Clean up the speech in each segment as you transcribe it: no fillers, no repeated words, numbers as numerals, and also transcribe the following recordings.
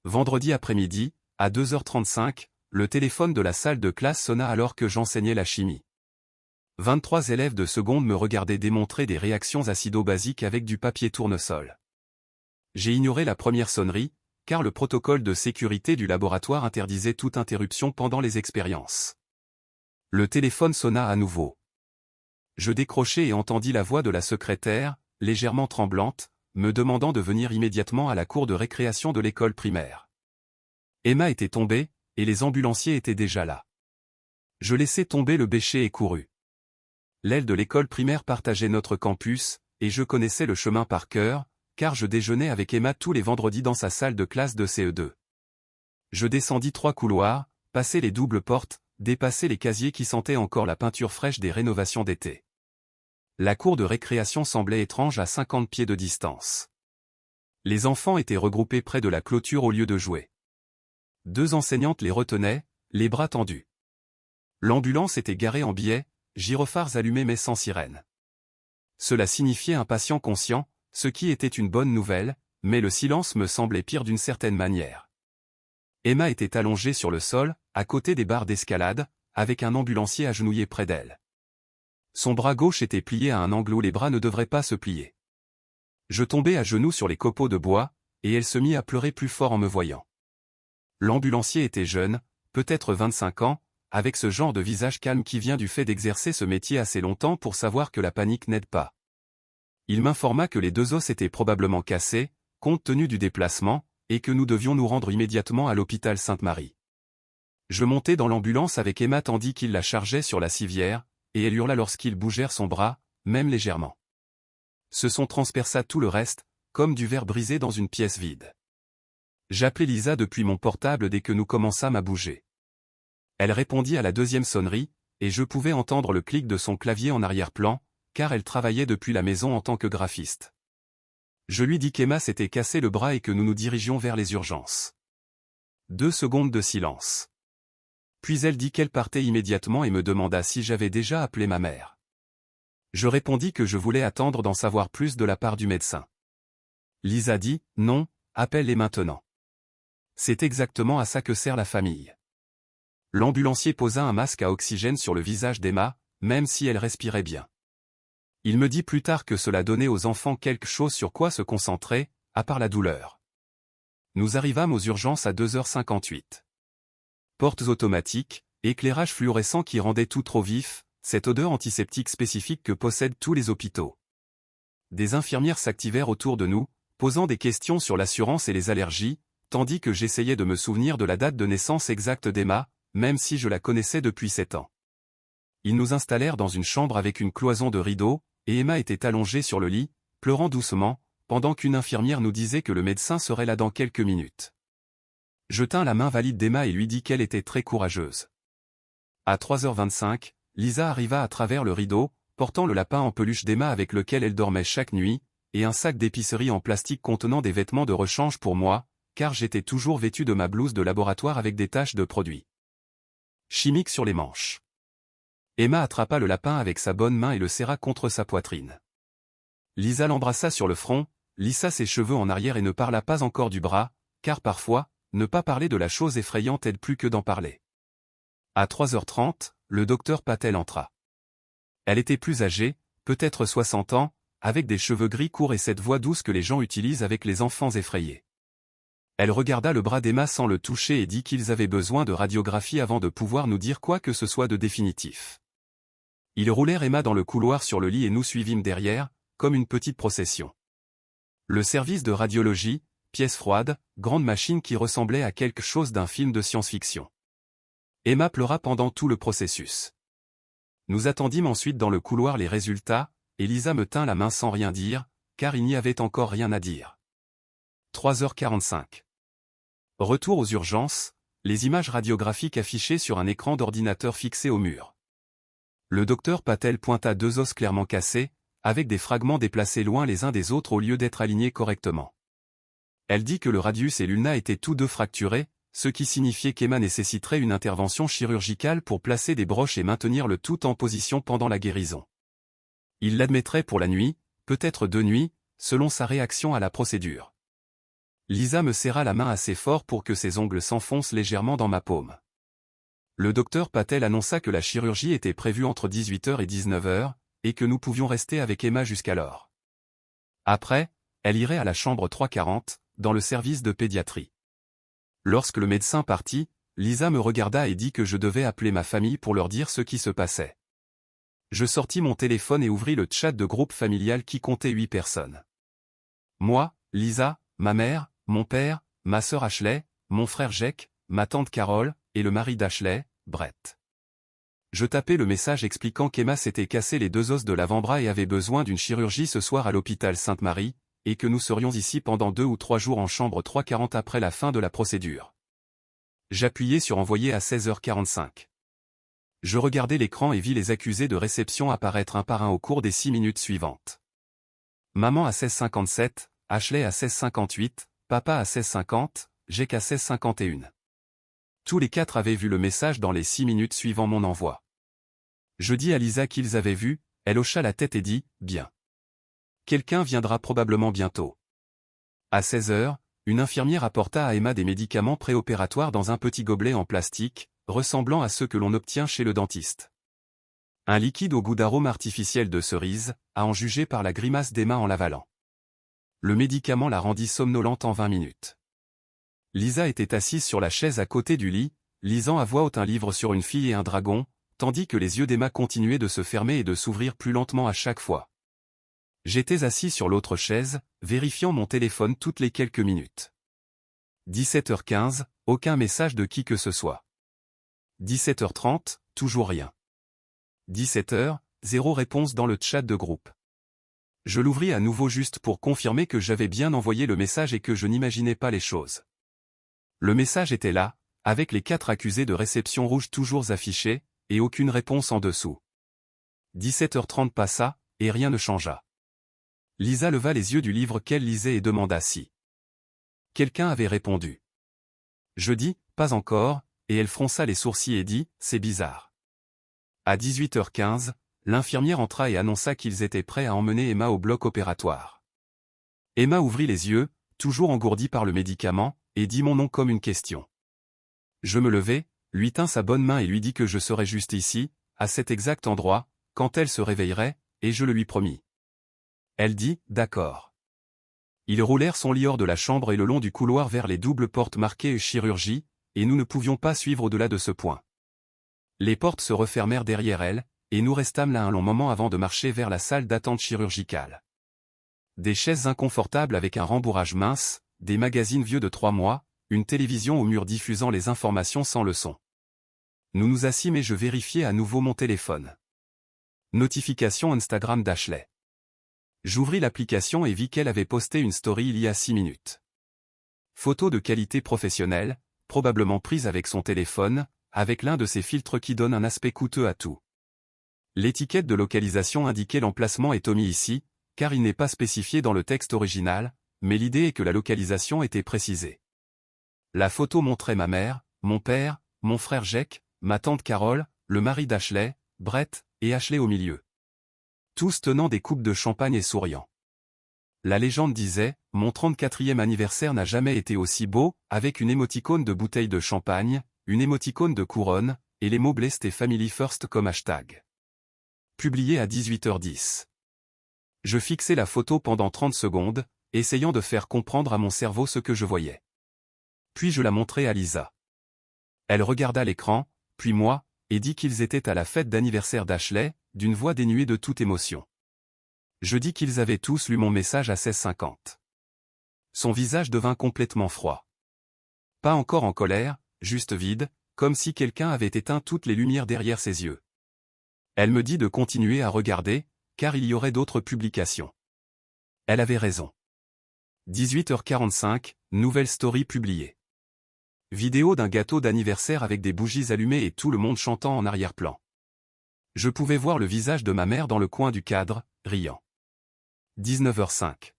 Vendredi après-midi, à 2h35, le téléphone de la salle de classe sonna alors que j'enseignais la chimie. 23 élèves de seconde me regardaient démontrer des réactions acido-basiques avec du papier tournesol. J'ai ignoré la première sonnerie, car le protocole de sécurité du laboratoire interdisait toute interruption pendant les expériences. Le téléphone sonna à nouveau. Je décrochai et entendis la voix de la secrétaire, légèrement tremblante, me demandant de venir immédiatement à la cour de récréation de l'école primaire. Emma était tombée, et les ambulanciers étaient déjà là. Je laissai tomber le bêcher et courus. L'aile de l'école primaire partageait notre campus, et je connaissais le chemin par cœur, car je déjeunais avec Emma tous les vendredis dans sa salle de classe de CE2. Je descendis 3 couloirs, passai les doubles portes, dépassai les casiers qui sentaient encore la peinture fraîche des rénovations d'été. La cour de récréation semblait étrange à 50 pieds de distance. Les enfants étaient regroupés près de la clôture au lieu de jouer. 2 enseignantes les retenaient, les bras tendus. L'ambulance était garée en biais, gyrophares allumés mais sans sirène. Cela signifiait un patient conscient, ce qui était une bonne nouvelle, mais le silence me semblait pire d'une certaine manière. Emma était allongée sur le sol, à côté des barres d'escalade, avec un ambulancier agenouillé près d'elle. Son bras gauche était plié à un angle où les bras ne devraient pas se plier. Je tombai à genoux sur les copeaux de bois, et elle se mit à pleurer plus fort en me voyant. L'ambulancier était jeune, peut-être 25 ans, avec ce genre de visage calme qui vient du fait d'exercer ce métier assez longtemps pour savoir que la panique n'aide pas. Il m'informa que les 2 os étaient probablement cassés, compte tenu du déplacement, et que nous devions nous rendre immédiatement à l'hôpital Sainte-Marie. Je montai dans l'ambulance avec Emma tandis qu'il la chargeait sur la civière, et elle hurla lorsqu'ils bougèrent son bras, même légèrement. Ce son transperça tout le reste, comme du verre brisé dans une pièce vide. J'appelai Lisa depuis mon portable dès que nous commençâmes à bouger. Elle répondit à la 2e sonnerie, et je pouvais entendre le clic de son clavier en arrière-plan, car elle travaillait depuis la maison en tant que graphiste. Je lui dis qu'Emma s'était cassé le bras et que nous nous dirigions vers les urgences. 2 secondes de silence. Puis elle dit qu'elle partait immédiatement et me demanda si j'avais déjà appelé ma mère. Je répondis que je voulais attendre d'en savoir plus de la part du médecin. Lisa dit « Non, appelle-les maintenant. » C'est exactement à ça que sert la famille. L'ambulancier posa un masque à oxygène sur le visage d'Emma, même si elle respirait bien. Il me dit plus tard que cela donnait aux enfants quelque chose sur quoi se concentrer, à part la douleur. Nous arrivâmes aux urgences à 2h58. Portes automatiques, éclairage fluorescent qui rendait tout trop vif, cette odeur antiseptique spécifique que possèdent tous les hôpitaux. Des infirmières s'activèrent autour de nous, posant des questions sur l'assurance et les allergies, tandis que j'essayais de me souvenir de la date de naissance exacte d'Emma, même si je la connaissais depuis 7 ans. Ils nous installèrent dans une chambre avec une cloison de rideaux, et Emma était allongée sur le lit, pleurant doucement, pendant qu'une infirmière nous disait que le médecin serait là dans quelques minutes. Je tins la main valide d'Emma et lui dis qu'elle était très courageuse. À 3h25, Lisa arriva à travers le rideau, portant le lapin en peluche d'Emma avec lequel elle dormait chaque nuit, et un sac d'épicerie en plastique contenant des vêtements de rechange pour moi, car j'étais toujours vêtu de ma blouse de laboratoire avec des taches de produits chimiques sur les manches. Emma attrapa le lapin avec sa bonne main et le serra contre sa poitrine. Lisa l'embrassa sur le front, lissa ses cheveux en arrière et ne parla pas encore du bras, car parfois, ne pas parler de la chose effrayante aide plus que d'en parler. À 3h30, le docteur Patel entra. Elle était plus âgée, peut-être 60 ans, avec des cheveux gris courts et cette voix douce que les gens utilisent avec les enfants effrayés. Elle regarda le bras d'Emma sans le toucher et dit qu'ils avaient besoin de radiographie avant de pouvoir nous dire quoi que ce soit de définitif. Ils roulèrent Emma dans le couloir sur le lit et nous suivîmes derrière, comme une petite procession. Le service de radiologie, pièce froide, grande machine qui ressemblait à quelque chose d'un film de science-fiction. Emma pleura pendant tout le processus. Nous attendîmes ensuite dans le couloir les résultats, et Lisa me tint la main sans rien dire, car il n'y avait encore rien à dire. 3h45. Retour aux urgences, les images radiographiques affichées sur un écran d'ordinateur fixé au mur. Le docteur Patel pointa 2 os clairement cassés, avec des fragments déplacés loin les uns des autres au lieu d'être alignés correctement. Elle dit que le radius et l'ulna étaient tous 2 fracturés, ce qui signifiait qu'Emma nécessiterait une intervention chirurgicale pour placer des broches et maintenir le tout en position pendant la guérison. Il l'admettrait pour la nuit, peut-être 2 nuits, selon sa réaction à la procédure. Lisa me serra la main assez fort pour que ses ongles s'enfoncent légèrement dans ma paume. Le docteur Patel annonça que la chirurgie était prévue entre 18h et 19h, et que nous pouvions rester avec Emma jusqu'alors. Après, elle irait à la chambre 340, dans le service de pédiatrie. Lorsque le médecin partit, Lisa me regarda et dit que je devais appeler ma famille pour leur dire ce qui se passait. Je sortis mon téléphone et ouvris le chat de groupe familial qui comptait 8 personnes. Moi, Lisa, ma mère, mon père, ma sœur Ashley, mon frère Jake, ma tante Carole, et le mari d'Ashley, Brett. Je tapais le message expliquant qu'Emma s'était cassé les 2 os de l'avant-bras et avait besoin d'une chirurgie ce soir à l'hôpital Sainte-Marie, et que nous serions ici pendant 2 ou 3 jours en chambre 340 après la fin de la procédure. J'appuyais sur envoyer à 16h45. Je regardais l'écran et vis les accusés de réception apparaître un par un au cours des 6 minutes suivantes. Maman à 16h57, Ashley à 16h58, papa à 16h50, Jake à 16h51. Tous les 4 avaient vu le message dans les 6 minutes suivant mon envoi. Je dis à Lisa qu'ils avaient vu, elle hocha la tête et dit « Bien. Quelqu'un viendra probablement bientôt. » À 16h, une infirmière apporta à Emma des médicaments préopératoires dans un petit gobelet en plastique, ressemblant à ceux que l'on obtient chez le dentiste. Un liquide au goût d'arôme artificiel de cerise, à en juger par la grimace d'Emma en l'avalant. Le médicament la rendit somnolente en 20 minutes. Lisa était assise sur la chaise à côté du lit, lisant à voix haute un livre sur une fille et un dragon, tandis que les yeux d'Emma continuaient de se fermer et de s'ouvrir plus lentement à chaque fois. J'étais assis sur l'autre chaise, vérifiant mon téléphone toutes les quelques minutes. 17h15, aucun message de qui que ce soit. 17h30, toujours rien. 17h, 0 réponse dans le chat de groupe. Je l'ouvris à nouveau juste pour confirmer que j'avais bien envoyé le message et que je n'imaginais pas les choses. Le message était là, avec les 4 accusés de réception rouge toujours affichés, et aucune réponse en dessous. 17h30 passa, et rien ne changea. Lisa leva les yeux du livre qu'elle lisait et demanda si quelqu'un avait répondu. Je dis, pas encore, et elle fronça les sourcils et dit, c'est bizarre. À 18h15, l'infirmière entra et annonça qu'ils étaient prêts à emmener Emma au bloc opératoire. Emma ouvrit les yeux, toujours engourdie par le médicament, et dit mon nom comme une question. Je me levai, lui tins sa bonne main et lui dis que je serais juste ici, à cet exact endroit, quand elle se réveillerait, et je le lui promis. Elle dit, d'accord. Ils roulèrent son lit hors de la chambre et le long du couloir vers les doubles portes marquées chirurgie, et nous ne pouvions pas suivre au-delà de ce point. Les portes se refermèrent derrière elle, et nous restâmes là un long moment avant de marcher vers la salle d'attente chirurgicale. Des chaises inconfortables avec un rembourrage mince, des magazines vieux de 3 mois, une télévision au mur diffusant les informations sans le son. Nous nous assîmes et je vérifiai à nouveau mon téléphone. Notification Instagram d'Ashley. J'ouvris l'application et vis qu'elle avait posté une story il y a 6 minutes. Photo de qualité professionnelle, probablement prise avec son téléphone, avec l'un de ces filtres qui donne un aspect coûteux à tout. L'étiquette de localisation indiquait l'emplacement est omis ici, car il n'est pas spécifié dans le texte original, mais l'idée est que la localisation était précisée. La photo montrait ma mère, mon père, mon frère Jake, ma tante Carole, le mari d'Ashley, Brett, et Ashley au milieu. Tous tenant des coupes de champagne et souriant. La légende disait, mon 34e anniversaire n'a jamais été aussi beau, avec une émoticône de bouteille de champagne, une émoticône de couronne, et les mots Blessed et Family First comme hashtag. Publié à 18h10. Je fixai la photo pendant 30 secondes, essayant de faire comprendre à mon cerveau ce que je voyais. Puis je la montrai à Lisa. Elle regarda l'écran, puis moi, et dit qu'ils étaient à la fête d'anniversaire d'Ashley, d'une voix dénuée de toute émotion. Je dis qu'ils avaient tous lu mon message à 16h50. Son visage devint complètement froid. Pas encore en colère, juste vide, comme si quelqu'un avait éteint toutes les lumières derrière ses yeux. Elle me dit de continuer à regarder, car il y aurait d'autres publications. Elle avait raison. 18h45, nouvelle story publiée. Vidéo d'un gâteau d'anniversaire avec des bougies allumées et tout le monde chantant en arrière-plan. Je pouvais voir le visage de ma mère dans le coin du cadre, riant. 19h05.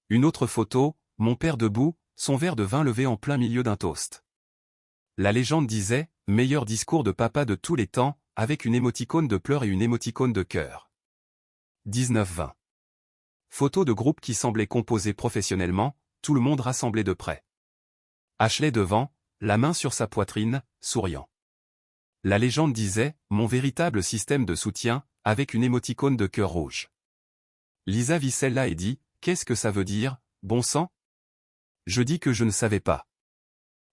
Une autre photo, mon père debout, son verre de vin levé en plein milieu d'un toast. La légende disait, meilleur discours de papa de tous les temps, avec une émoticône de pleurs et une émoticône de cœur. 19h20. Photo de groupe qui semblait composé professionnellement, tout le monde rassemblé de près. Ashley devant, la main sur sa poitrine, souriant. La légende disait « Mon véritable système de soutien », avec une émoticône de cœur rouge. Lisa vit celle-là et dit « Qu'est-ce que ça veut dire, bon sang ?» Je dis que je ne savais pas.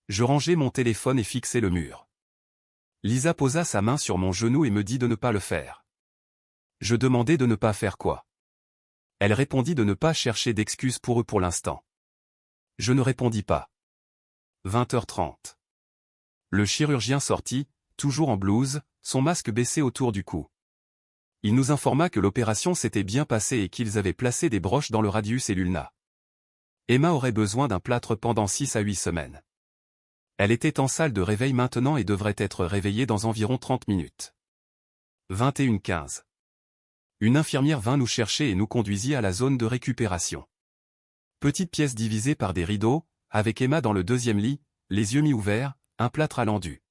Je rangeai mon téléphone et fixai le mur. Lisa posa sa main sur mon genou et me dit de ne pas le faire. Je demandai de ne pas faire quoi. Elle répondit de ne pas chercher d'excuses pour eux pour l'instant. Je ne répondis pas. 20h30. Le chirurgien sortit, toujours en blouse, son masque baissé autour du cou. Il nous informa que l'opération s'était bien passée et qu'ils avaient placé des broches dans le radius et l'ulna. Emma aurait besoin d'un plâtre pendant 6 à 8 semaines. Elle était en salle de réveil maintenant et devrait être réveillée dans environ 30 minutes. 21h15. Une infirmière vint nous chercher et nous conduisit à la zone de récupération. Petite pièce divisée par des rideaux, avec Emma dans le deuxième lit, les yeux mi-ouverts, un plâtre à l'endu.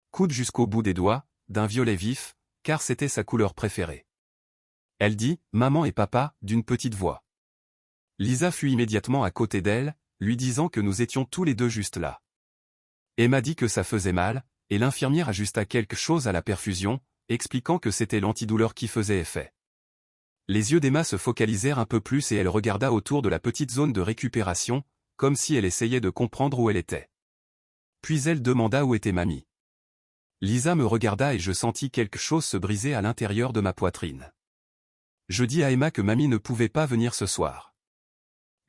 Coude jusqu'au bout des doigts, d'un violet vif, car c'était sa couleur préférée. Elle dit « Maman et papa » d'une petite voix. Lisa fut immédiatement à côté d'elle, lui disant que nous étions tous les deux juste là. Emma dit que ça faisait mal, et l'infirmière ajusta quelque chose à la perfusion, expliquant que c'était l'antidouleur qui faisait effet. Les yeux d'Emma se focalisèrent un peu plus et elle regarda autour de la petite zone de récupération, comme si elle essayait de comprendre où elle était. Puis elle demanda où était mamie. Lisa me regarda et je sentis quelque chose se briser à l'intérieur de ma poitrine. Je dis à Emma que mamie ne pouvait pas venir ce soir.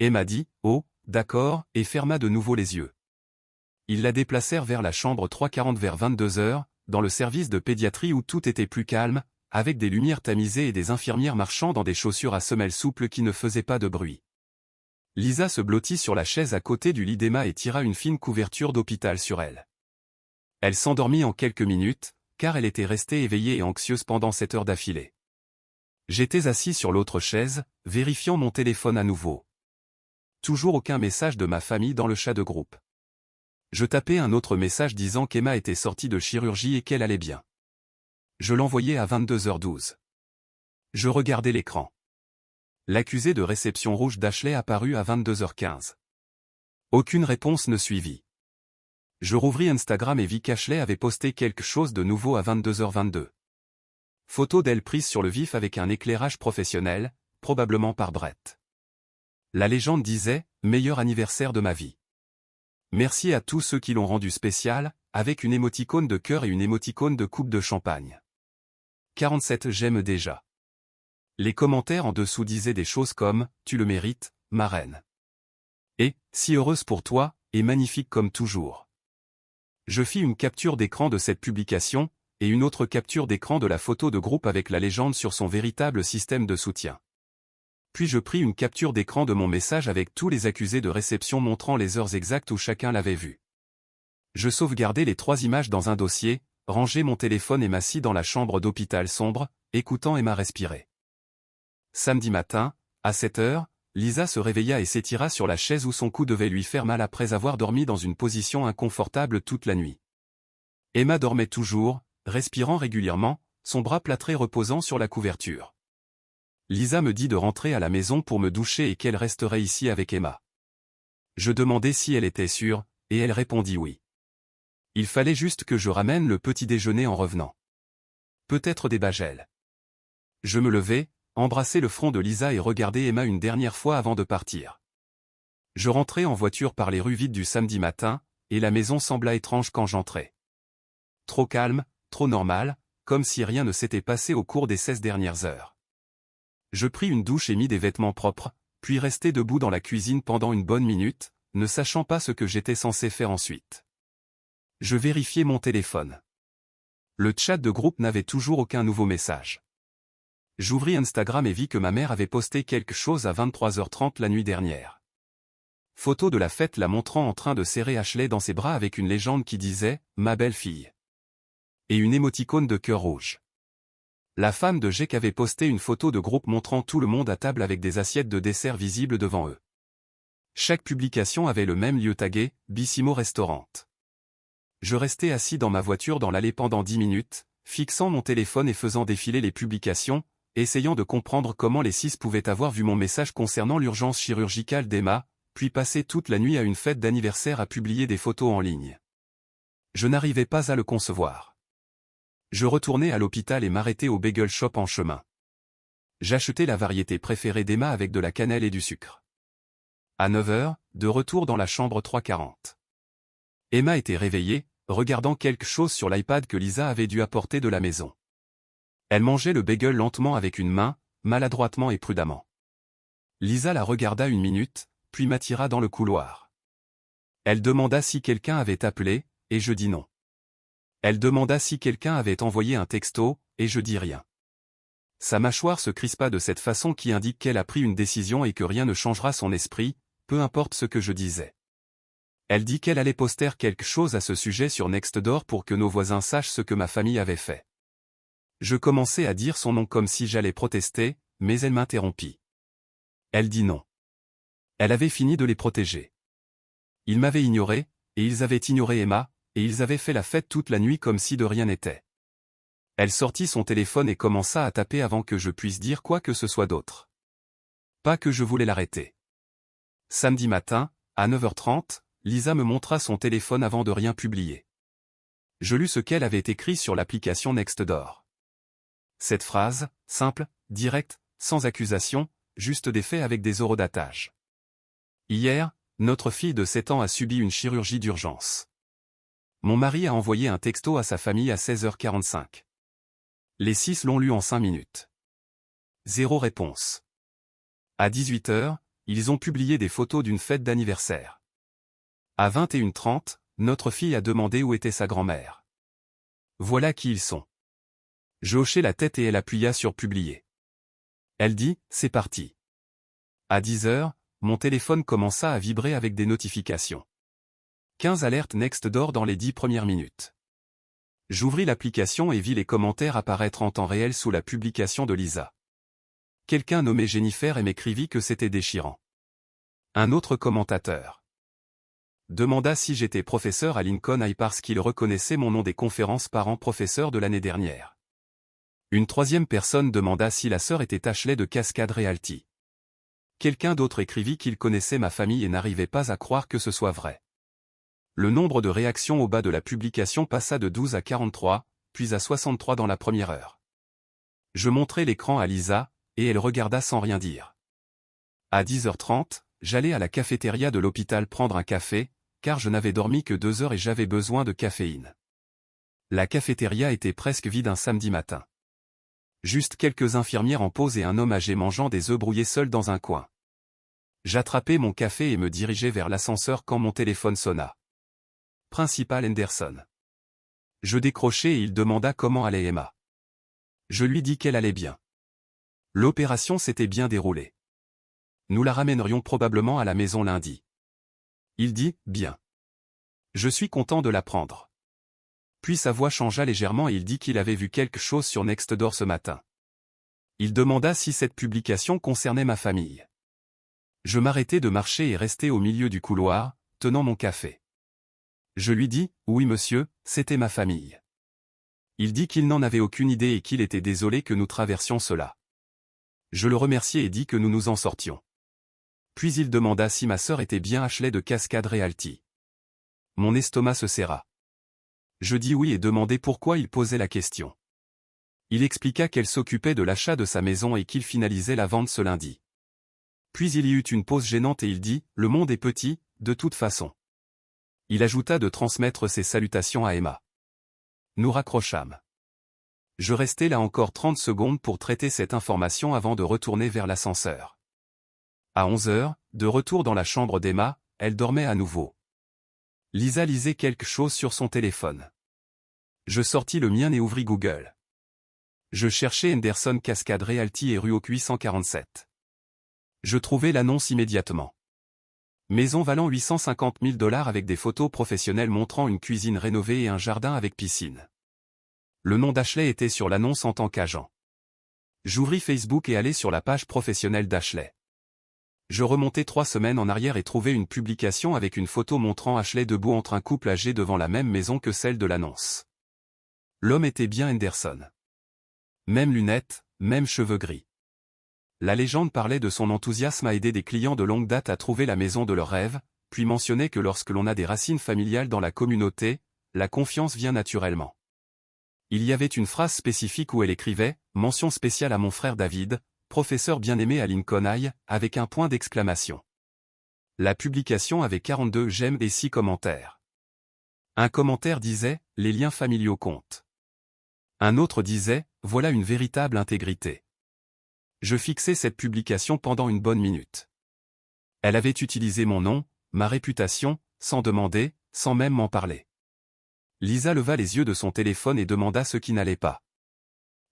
Emma dit « Oh, d'accord » et ferma de nouveau les yeux. Ils la déplacèrent vers la chambre 340 vers 22h, dans le service de pédiatrie où tout était plus calme, avec des lumières tamisées et des infirmières marchant dans des chaussures à semelles souples qui ne faisaient pas de bruit. Lisa se blottit sur la chaise à côté du lit d'Emma et tira une fine couverture d'hôpital sur elle. Elle s'endormit en quelques minutes, car elle était restée éveillée et anxieuse pendant 7 heures d'affilée. J'étais assis sur l'autre chaise, vérifiant mon téléphone à nouveau. Toujours aucun message de ma famille dans le chat de groupe. Je tapais un autre message disant qu'Emma était sortie de chirurgie et qu'elle allait bien. Je l'envoyais à 22h12. Je regardais l'écran. L'accusé de réception rouge d'Ashley apparut à 22h15. Aucune réponse ne suivit. Je rouvris Instagram et vis qu'Ashley avait posté quelque chose de nouveau à 22h22. Photo d'elle prise sur le vif avec un éclairage professionnel, probablement par Brett. La légende disait « Meilleur anniversaire de ma vie ». Merci à tous ceux qui l'ont rendu spécial, avec une émoticône de cœur et une émoticône de coupe de champagne. 47 j'aime déjà. Les commentaires en dessous disaient des choses comme « Tu le mérites, ma reine ». Et « Si heureuse pour toi, et magnifique comme toujours ». Je fis une capture d'écran de cette publication, et une autre capture d'écran de la photo de groupe avec la légende sur son véritable système de soutien. Puis je pris une capture d'écran de mon message avec tous les accusés de réception montrant les heures exactes où chacun l'avait vu. Je sauvegardai les 3 images dans un dossier, rangeai mon téléphone et m'assis dans la chambre d'hôpital sombre, écoutant Emma respirer. Samedi matin, à 7 heures, Lisa se réveilla et s'étira sur la chaise où son cou devait lui faire mal après avoir dormi dans une position inconfortable toute la nuit. Emma dormait toujours, respirant régulièrement, son bras plâtré reposant sur la couverture. Lisa me dit de rentrer à la maison pour me doucher et qu'elle resterait ici avec Emma. Je demandai si elle était sûre, et elle répondit oui. Il fallait juste que je ramène le petit déjeuner en revenant. Peut-être des bagels. Je me levai, embrassai le front de Lisa et regardai Emma une dernière fois avant de partir. Je rentrai en voiture par les rues vides du samedi matin, et la maison sembla étrange quand j'entrai. Trop calme, trop normal, comme si rien ne s'était passé au cours des 16 dernières heures. Je pris une douche et mis des vêtements propres, puis restai debout dans la cuisine pendant une bonne minute, ne sachant pas ce que j'étais censé faire ensuite. Je vérifiai mon téléphone. Le chat de groupe n'avait toujours aucun nouveau message. J'ouvris Instagram et vis que ma mère avait posté quelque chose à 23h30 la nuit dernière. Photo de la fête la montrant en train de serrer Ashley dans ses bras avec une légende qui disait « Ma belle-fille » et une émoticône de cœur rouge. La femme de Jake avait posté une photo de groupe montrant tout le monde à table avec des assiettes de dessert visibles devant eux. Chaque publication avait le même lieu tagué, Bissimo Restaurant. Je restai assis dans ma voiture dans l'allée pendant 10 minutes, fixant mon téléphone et faisant défiler les publications, essayant de comprendre comment les 6 pouvaient avoir vu mon message concernant l'urgence chirurgicale d'Emma, puis passer toute la nuit à une fête d'anniversaire à publier des photos en ligne. Je n'arrivais pas à le concevoir. Je retournais à l'hôpital et m'arrêtais au bagel shop en chemin. J'achetais la variété préférée d'Emma avec de la cannelle et du sucre. À 9 h, de retour dans la chambre 340. Emma était réveillée, regardant quelque chose sur l'iPad que Lisa avait dû apporter de la maison. Elle mangeait le bagel lentement avec une main, maladroitement et prudemment. Lisa la regarda une minute, puis m'attira dans le couloir. Elle demanda si quelqu'un avait appelé, et je dis non. Elle demanda si quelqu'un avait envoyé un texto, et je dis rien. Sa mâchoire se crispa de cette façon qui indique qu'elle a pris une décision et que rien ne changera son esprit, peu importe ce que je disais. Elle dit qu'elle allait poster quelque chose à ce sujet sur Nextdoor pour que nos voisins sachent ce que ma famille avait fait. Je commençais à dire son nom comme si j'allais protester, mais elle m'interrompit. Elle dit non. Elle avait fini de les protéger. Ils m'avaient ignoré, et ils avaient ignoré Emma, et ils avaient fait la fête toute la nuit comme si de rien n'était. Elle sortit son téléphone et commença à taper avant que je puisse dire quoi que ce soit d'autre. Pas que je voulais l'arrêter. Samedi matin, à 9 h 30, Lisa me montra son téléphone avant de rien publier. Je lus ce qu'elle avait écrit sur l'application Nextdoor. Cette phrase, simple, directe, sans accusation, juste des faits avec des horodatage. Hier, notre fille de 7 ans a subi une chirurgie d'urgence. Mon mari a envoyé un texto à sa famille à 16 h 45. Les 6 l'ont lu en 5 minutes. 0 réponse. À 18 h, ils ont publié des photos d'une fête d'anniversaire. À 21 h 30, notre fille a demandé où était sa grand-mère. Voilà qui ils sont. Je hochai la tête et elle appuya sur publier. Elle dit, c'est parti. À 10 h, mon téléphone commença à vibrer avec des notifications. 15 alertes Nextdoor dans les 10 premières minutes. J'ouvris l'application et vis les commentaires apparaître en temps réel sous la publication de Lisa. Quelqu'un nommé Jennifer et m'écrivit que c'était déchirant. Un autre commentateur demanda si j'étais professeur à Lincoln High parce qu'il reconnaissait mon nom des conférences parents-professeurs de l'année dernière. Une troisième personne demanda si la sœur était Ashley de Cascade Realty. Quelqu'un d'autre écrivit qu'il connaissait ma famille et n'arrivait pas à croire que ce soit vrai. Le nombre de réactions au bas de la publication passa de 12 à 43, puis à 63 dans la première heure. Je montrai l'écran à Lisa, et elle regarda sans rien dire. À 10 h 30, j'allais à la cafétéria de l'hôpital prendre un café, car je n'avais dormi que 2 heures et j'avais besoin de caféine. La cafétéria était presque vide un samedi matin. Juste quelques infirmières en pause et un homme âgé mangeant des œufs brouillés seul dans un coin. J'attrapais mon café et me dirigeais vers l'ascenseur quand mon téléphone sonna. Principal Henderson. Je décrochai et il demanda comment allait Emma. Je lui dis qu'elle allait bien. L'opération s'était bien déroulée. Nous la ramènerions probablement à la maison lundi. Il dit, bien. Je suis content de l'apprendre. Puis sa voix changea légèrement et il dit qu'il avait vu quelque chose sur Nextdoor ce matin. Il demanda si cette publication concernait ma famille. Je m'arrêtai de marcher et restai au milieu du couloir, tenant mon café. Je lui dis, oui monsieur, c'était ma famille. Il dit qu'il n'en avait aucune idée et qu'il était désolé que nous traversions cela. Je le remerciai et dis que nous nous en sortions. Puis il demanda si ma sœur était bien Ashley de Cascade Realty. Mon estomac se serra. Je dis oui et demandai pourquoi il posait la question. Il expliqua qu'elle s'occupait de l'achat de sa maison et qu'il finalisait la vente ce lundi. Puis il y eut une pause gênante et il dit, le monde est petit, de toute façon. Il ajouta de transmettre ses salutations à Emma. Nous raccrochâmes. Je restai là encore 30 secondes pour traiter cette information avant de retourner vers l'ascenseur. À 11 h, de retour dans la chambre d'Emma, elle dormait à nouveau. Lisa lisait quelque chose sur son téléphone. Je sortis le mien et ouvris Google. Je cherchais Henderson Cascade Realty et rue au 847. Je trouvai l'annonce immédiatement. Maison valant 850 000 $ avec des photos professionnelles montrant une cuisine rénovée et un jardin avec piscine. Le nom d'Ashley était sur l'annonce en tant qu'agent. J'ouvris Facebook et allai sur la page professionnelle d'Ashley. Je remontai 3 semaines en arrière et trouvai une publication avec une photo montrant Ashley debout entre un couple âgé devant la même maison que celle de l'annonce. L'homme était bien Henderson. Même lunettes, même cheveux gris. La légende parlait de son enthousiasme à aider des clients de longue date à trouver la maison de leurs rêves, puis mentionnait que lorsque l'on a des racines familiales dans la communauté, la confiance vient naturellement. Il y avait une phrase spécifique où elle écrivait « Mention spéciale à mon frère David, professeur bien-aimé à Lincoln High », avec un point d'exclamation. La publication avait 42 j'aime et 6 commentaires. Un commentaire disait « Les liens familiaux comptent ». Un autre disait « Voilà une véritable intégrité ». Je fixai cette publication pendant une bonne minute. Elle avait utilisé mon nom, ma réputation, sans demander, sans même m'en parler. Lisa leva les yeux de son téléphone et demanda ce qui n'allait pas.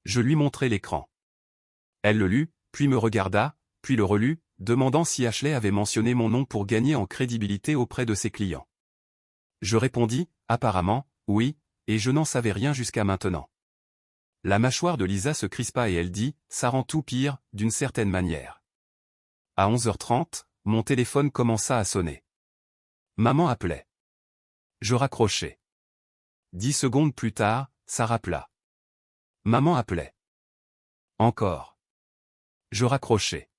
Je lui montrai l'écran. Elle le lut, puis me regarda, puis le relut, demandant si Ashley avait mentionné mon nom pour gagner en crédibilité auprès de ses clients. Je répondis, apparemment, oui, et je n'en savais rien jusqu'à maintenant. La mâchoire de Lisa se crispa et elle dit, ça rend tout pire, d'une certaine manière. À 11h30, mon téléphone commença à sonner. Maman appelait. Je raccrochai. 10 secondes plus tard, ça rappela. Maman appelait. Encore. Je raccrochai.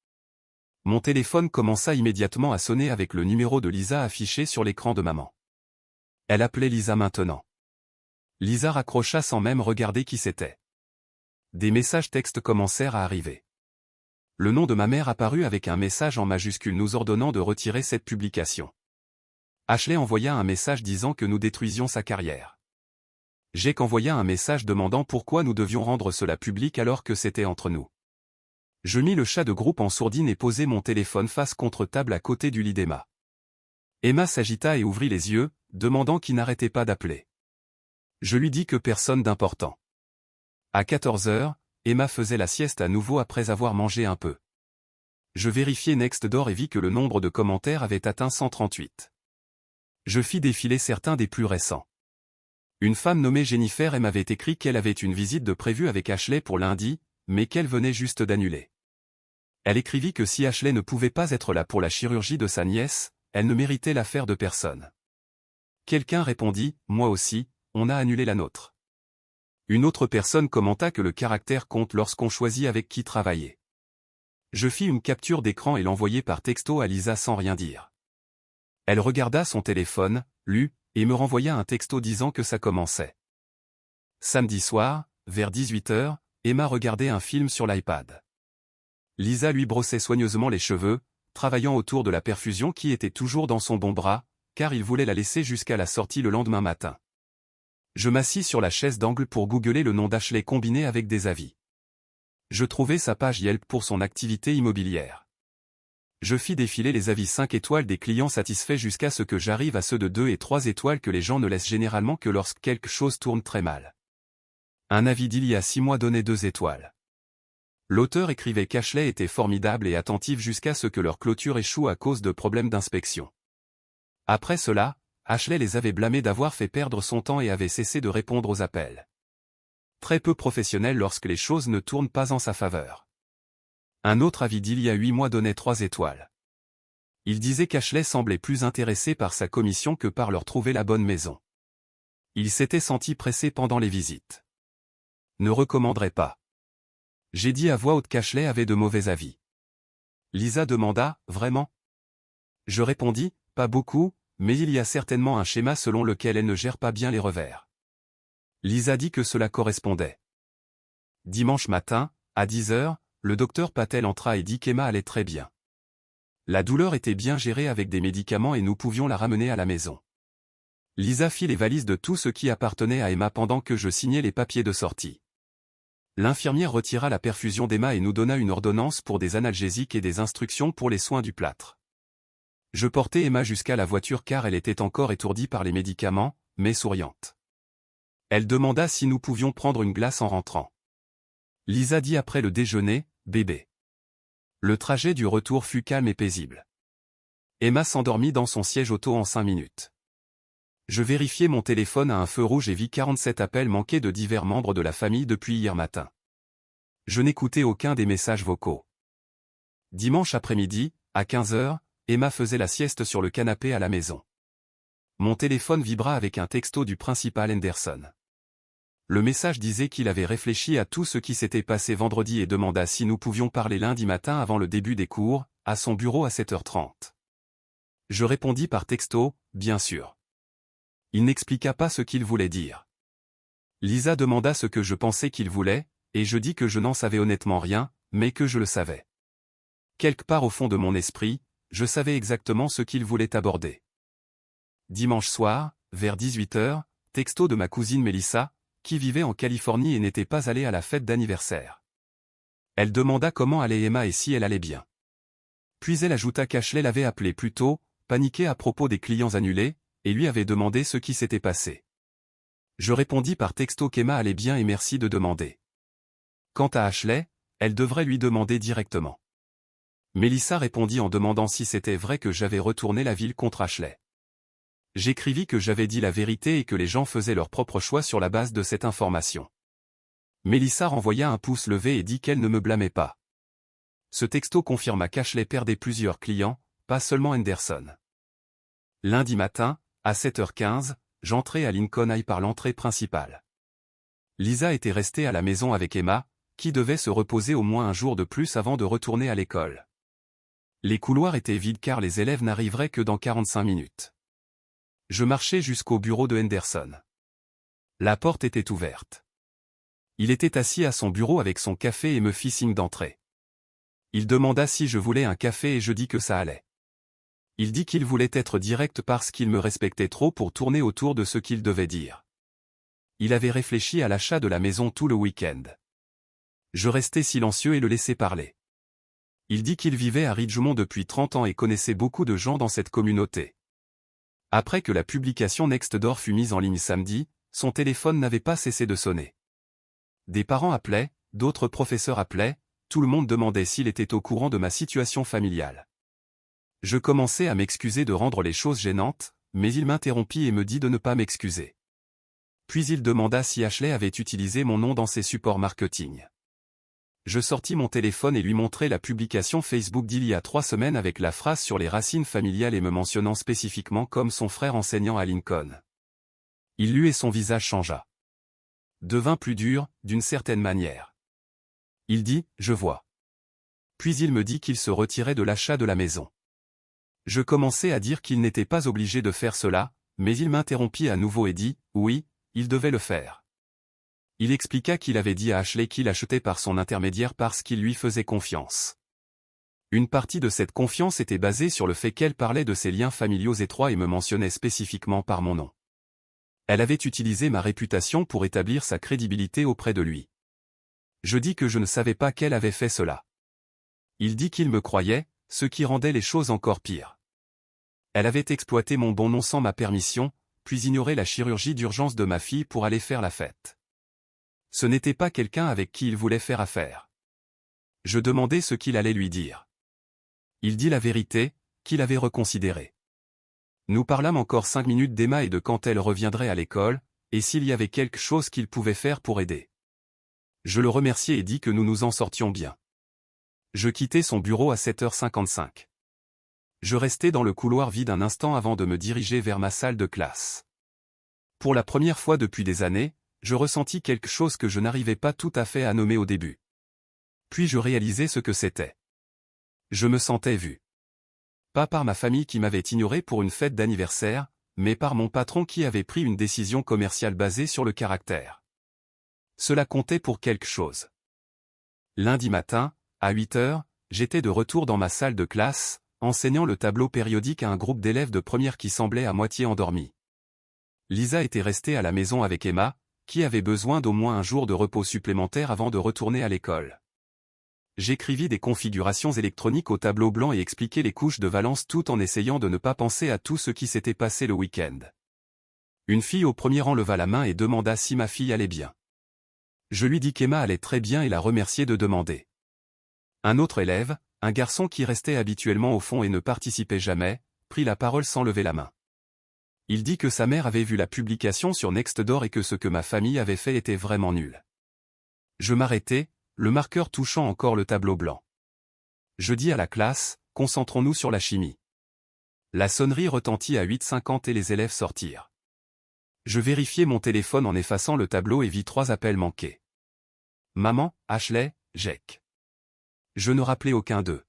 Mon téléphone commença immédiatement à sonner avec le numéro de Lisa affiché sur l'écran de maman. Elle appelait Lisa maintenant. Lisa raccrocha sans même regarder qui c'était. Des messages textes commencèrent à arriver. Le nom de ma mère apparut avec un message en majuscule nous ordonnant de retirer cette publication. Ashley envoya un message disant que nous détruisions sa carrière. Jake envoya un message demandant pourquoi nous devions rendre cela public alors que c'était entre nous. Je mis le chat de groupe en sourdine et posai mon téléphone face contre table à côté du lit d'Emma. Emma s'agita et ouvrit les yeux, demandant qui n'arrêtait pas d'appeler. Je lui dis que personne d'important. À 14h, Emma faisait la sieste à nouveau après avoir mangé un peu. Je vérifiai Nextdoor et vis que le nombre de commentaires avait atteint 138. Je fis défiler certains des plus récents. Une femme nommée Jennifer M avait écrit qu'elle avait une visite de prévue avec Ashley pour lundi, mais qu'elle venait juste d'annuler. Elle écrivit que si Ashley ne pouvait pas être là pour la chirurgie de sa nièce, elle ne méritait l'affaire de personne. Quelqu'un répondit, moi aussi, on a annulé la nôtre. Une autre personne commenta que le caractère compte lorsqu'on choisit avec qui travailler. Je fis une capture d'écran et l'envoyai par texto à Lisa sans rien dire. Elle regarda son téléphone, lut, et me renvoya un texto disant que ça commençait. Samedi soir, vers 18h, Emma regardait un film sur l'iPad. Lisa lui brossait soigneusement les cheveux, travaillant autour de la perfusion qui était toujours dans son bon bras, car il voulait la laisser jusqu'à la sortie le lendemain matin. Je m'assis sur la chaise d'angle pour googler le nom d'Ashley combiné avec des avis. Je trouvai sa page Yelp pour son activité immobilière. Je fis défiler les avis 5 étoiles des clients satisfaits jusqu'à ce que j'arrive à ceux de 2 et 3 étoiles que les gens ne laissent généralement que lorsque quelque chose tourne très mal. Un avis d'il y a 6 mois donnait 2 étoiles. L'auteur écrivait qu'Ashley était formidable et attentive jusqu'à ce que leur clôture échoue à cause de problèmes d'inspection. Après cela, Ashley les avait blâmés d'avoir fait perdre son temps et avait cessé de répondre aux appels. Très peu professionnel lorsque les choses ne tournent pas en sa faveur. Un autre avis d'il y a 8 mois donnait 3 étoiles. Il disait qu'Ashley semblait plus intéressé par sa commission que par leur trouver la bonne maison. Il s'était senti pressé pendant les visites. Ne recommanderait pas. J'ai dit à voix haute qu'Ashley avait de mauvais avis. Lisa demanda, vraiment? Je répondis, pas beaucoup, mais il y a certainement un schéma selon lequel elle ne gère pas bien les revers. Lisa dit que cela correspondait. Dimanche matin, à 10h, le docteur Patel entra et dit qu'Emma allait très bien. La douleur était bien gérée avec des médicaments et nous pouvions la ramener à la maison. Lisa fit les valises de tout ce qui appartenait à Emma pendant que je signais les papiers de sortie. L'infirmière retira la perfusion d'Emma et nous donna une ordonnance pour des analgésiques et des instructions pour les soins du plâtre. Je portai Emma jusqu'à la voiture car elle était encore étourdie par les médicaments, mais souriante. Elle demanda si nous pouvions prendre une glace en rentrant. Lisa dit après le déjeuner, bébé. Le trajet du retour fut calme et paisible. Emma s'endormit dans son siège auto en 5 minutes. Je vérifiai mon téléphone à un feu rouge et vis 47 appels manqués de divers membres de la famille depuis hier matin. Je n'écoutais aucun des messages vocaux. Dimanche après-midi, à 15h, Emma faisait la sieste sur le canapé à la maison. Mon téléphone vibra avec un texto du principal Henderson. Le message disait qu'il avait réfléchi à tout ce qui s'était passé vendredi et demanda si nous pouvions parler lundi matin avant le début des cours, à son bureau à 7h30. Je répondis par texto, bien sûr. Il n'expliqua pas ce qu'il voulait dire. Lisa demanda ce que je pensais qu'il voulait, et je dis que je n'en savais honnêtement rien, mais que je le savais. Quelque part au fond de mon esprit, je savais exactement ce qu'il voulait aborder. Dimanche soir, vers 18h, texto de ma cousine Mélissa, qui vivait en Californie et n'était pas allée à la fête d'anniversaire. Elle demanda comment allait Emma et si elle allait bien. Puis elle ajouta qu'Ashley l'avait appelé plus tôt, paniquée à propos des clients annulés, et lui avait demandé ce qui s'était passé. Je répondis par texto qu'Emma allait bien et merci de demander. Quant à Ashley, elle devrait lui demander directement. Mélissa répondit en demandant si c'était vrai que j'avais retourné la ville contre Ashley. J'écrivis que j'avais dit la vérité et que les gens faisaient leur propre choix sur la base de cette information. Mélissa renvoya un pouce levé et dit qu'elle ne me blâmait pas. Ce texto confirma qu'Ashley perdait plusieurs clients, pas seulement Henderson. Lundi matin, à 7h15, j'entrai à Lincoln High par l'entrée principale. Lisa était restée à la maison avec Emma, qui devait se reposer au moins un jour de plus avant de retourner à l'école. Les couloirs étaient vides car les élèves n'arriveraient que dans 45 minutes. Je marchai jusqu'au bureau de Henderson. La porte était ouverte. Il était assis à son bureau avec son café et me fit signe d'entrer. Il demanda si je voulais un café et je dis que ça allait. Il dit qu'il voulait être direct parce qu'il me respectait trop pour tourner autour de ce qu'il devait dire. Il avait réfléchi à l'achat de la maison tout le week-end. Je restai silencieux et le laissai parler. Il dit qu'il vivait à Ridgemont depuis 30 ans et connaissait beaucoup de gens dans cette communauté. Après que la publication Nextdoor fut mise en ligne samedi, son téléphone n'avait pas cessé de sonner. Des parents appelaient, d'autres professeurs appelaient, tout le monde demandait s'il était au courant de ma situation familiale. Je commençai à m'excuser de rendre les choses gênantes, mais il m'interrompit et me dit de ne pas m'excuser. Puis il demanda si Ashley avait utilisé mon nom dans ses supports marketing. Je sortis mon téléphone et lui montrai la publication Facebook d'il y a 3 semaines avec la phrase sur les racines familiales et me mentionnant spécifiquement comme son frère enseignant à Lincoln. Il lut et son visage changea. Devint plus dur, d'une certaine manière. Il dit, je vois. Puis il me dit qu'il se retirait de l'achat de la maison. Je commençai à dire qu'il n'était pas obligé de faire cela, mais il m'interrompit à nouveau et dit, oui, il devait le faire. Il expliqua qu'il avait dit à Ashley qu'il achetait par son intermédiaire parce qu'il lui faisait confiance. Une partie de cette confiance était basée sur le fait qu'elle parlait de ses liens familiaux étroits et me mentionnait spécifiquement par mon nom. Elle avait utilisé ma réputation pour établir sa crédibilité auprès de lui. Je dis que je ne savais pas qu'elle avait fait cela. Il dit qu'il me croyait, ce qui rendait les choses encore pires. Elle avait exploité mon bon nom sans ma permission, puis ignoré la chirurgie d'urgence de ma fille pour aller faire la fête. Ce n'était pas quelqu'un avec qui il voulait faire affaire. Je demandai ce qu'il allait lui dire. Il dit la vérité, qu'il avait reconsidéré. Nous parlâmes encore 5 minutes d'Emma et de quand elle reviendrait à l'école, et s'il y avait quelque chose qu'il pouvait faire pour aider. Je le remerciai et dis que nous nous en sortions bien. Je quittai son bureau à 7h55. Je restai dans le couloir vide un instant avant de me diriger vers ma salle de classe. Pour la première fois depuis des années, je ressentis quelque chose que je n'arrivais pas tout à fait à nommer au début. Puis je réalisai ce que c'était. Je me sentais vu. Pas par ma famille qui m'avait ignoré pour une fête d'anniversaire, mais par mon patron qui avait pris une décision commerciale basée sur le caractère. Cela comptait pour quelque chose. Lundi matin, à 8h, j'étais de retour dans ma salle de classe, enseignant le tableau périodique à un groupe d'élèves de première qui semblait à moitié endormis. Lisa était restée à la maison avec Emma, qui avait besoin d'au moins un jour de repos supplémentaire avant de retourner à l'école. J'écrivis des configurations électroniques au tableau blanc et expliquai les couches de valence tout en essayant de ne pas penser à tout ce qui s'était passé le week-end. Une fille au premier rang leva la main et demanda si ma fille allait bien. Je lui dis qu'Emma allait très bien et la remerciai de demander. Un autre élève, un garçon qui restait habituellement au fond et ne participait jamais, prit la parole sans lever la main. Il dit que sa mère avait vu la publication sur Nextdoor et que ce que ma famille avait fait était vraiment nul. Je m'arrêtai, le marqueur touchant encore le tableau blanc. Je dis à la classe, concentrons-nous sur la chimie. La sonnerie retentit à 8h50 et les élèves sortirent. Je vérifiai mon téléphone en effaçant le tableau et vis 3 appels manqués. Maman, Ashley, Jake. Je ne rappelais aucun d'eux.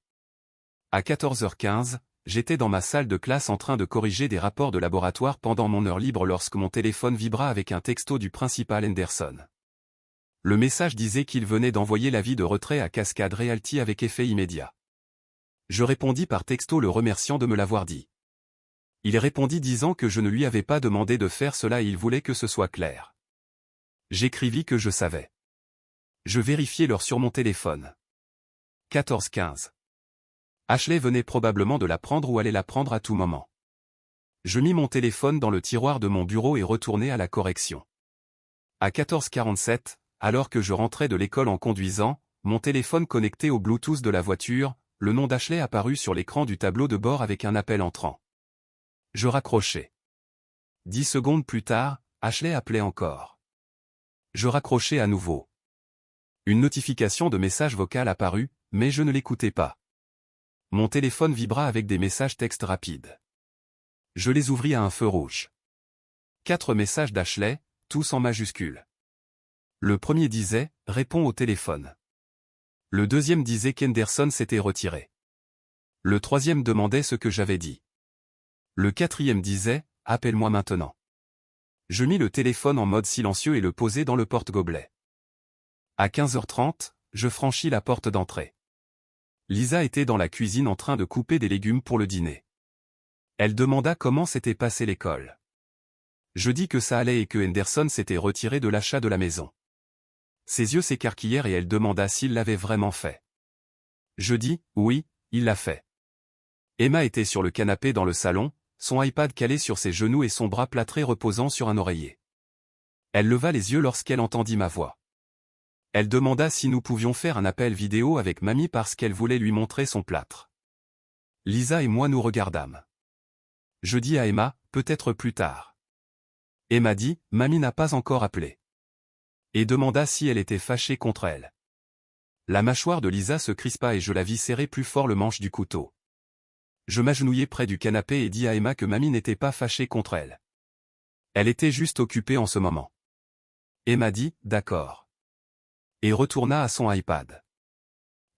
À 14h15, j'étais dans ma salle de classe en train de corriger des rapports de laboratoire pendant mon heure libre lorsque mon téléphone vibra avec un texto du principal Henderson. Le message disait qu'il venait d'envoyer l'avis de retrait à Cascade Realty avec effet immédiat. Je répondis par texto le remerciant de me l'avoir dit. Il répondit disant que je ne lui avais pas demandé de faire cela et il voulait que ce soit clair. J'écrivis que je savais. Je vérifiai l'heure sur mon téléphone. 14h15. Ashley venait probablement de la prendre ou allait la prendre à tout moment. Je mis mon téléphone dans le tiroir de mon bureau et retournai à la correction. À 14h47, alors que je rentrais de l'école en conduisant, mon téléphone connecté au Bluetooth de la voiture, le nom d'Ashley apparut sur l'écran du tableau de bord avec un appel entrant. Je raccrochai. 10 secondes plus tard, Ashley appelait encore. Je raccrochai à nouveau. Une notification de message vocal apparut, mais je ne l'écoutais pas. Mon téléphone vibra avec des messages textes rapides. Je les ouvris à un feu rouge. 4 messages d'Ashley, tous en majuscules. Le premier disait « Réponds au téléphone ». Le deuxième disait qu'Henderson s'était retiré. Le troisième demandait ce que j'avais dit. Le quatrième disait « Appelle-moi maintenant ». Je mis le téléphone en mode silencieux et le posai dans le porte-gobelet. À 15h30, je franchis la porte d'entrée. Lisa était dans la cuisine en train de couper des légumes pour le dîner. Elle demanda comment s'était passée l'école. Je dis que ça allait et que Henderson s'était retiré de l'achat de la maison. Ses yeux s'écarquillèrent et elle demanda s'il l'avait vraiment fait. Je dis, oui, il l'a fait. Emma était sur le canapé dans le salon, son iPad calé sur ses genoux et son bras plâtré reposant sur un oreiller. Elle leva les yeux lorsqu'elle entendit ma voix. Elle demanda si nous pouvions faire un appel vidéo avec mamie parce qu'elle voulait lui montrer son plâtre. Lisa et moi nous regardâmes. Je dis à Emma, peut-être plus tard. Emma dit, mamie n'a pas encore appelé. Et demanda si elle était fâchée contre elle. La mâchoire de Lisa se crispa et je la vis serrer plus fort le manche du couteau. Je m'agenouillai près du canapé et dis à Emma que mamie n'était pas fâchée contre elle. Elle était juste occupée en ce moment. Emma dit, d'accord. Et retourna à son iPad.